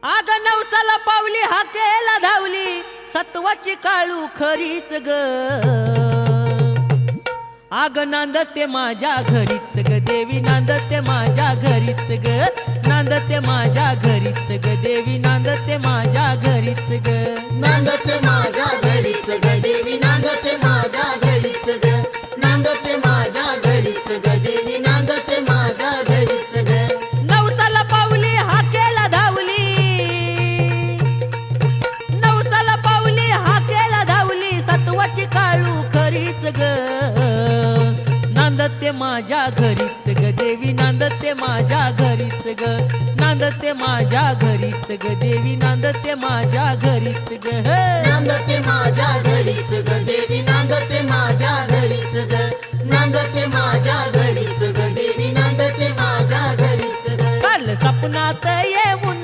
आग नवसाला पावली हाकेला धावली सत्वाची काळू खरीच ग आग नांदते माझ्या घरीच ग देवी नांदते माझ्या घरीच ग नांदते माझ्या घरीच ग देवी नांदते माझ्या घरीच ग नांदते माझ्या घरीच ग देवी नांदते माझ्या घरीच ग नांदते माझ्या घरीच ग देवी नांदते माझ्या घरीच ग नवसाला पावली हाकेला धावली नवसाला पावली हाकेला धावली सत्वाची काळू खरीच ग नांदते माझ्या घरीच ग देवी नांदते माझ्या घरीच ग नांदते माझ्या घरीच ग देवी नांदते माझ्या घरीच ग नांदते माझ्या घरीच ग देवी नांदते माझ्या घरीच ग नांदते माझ्या घरीच ग देवी नांदते माझ्या घरीच ग काल सपनात येऊन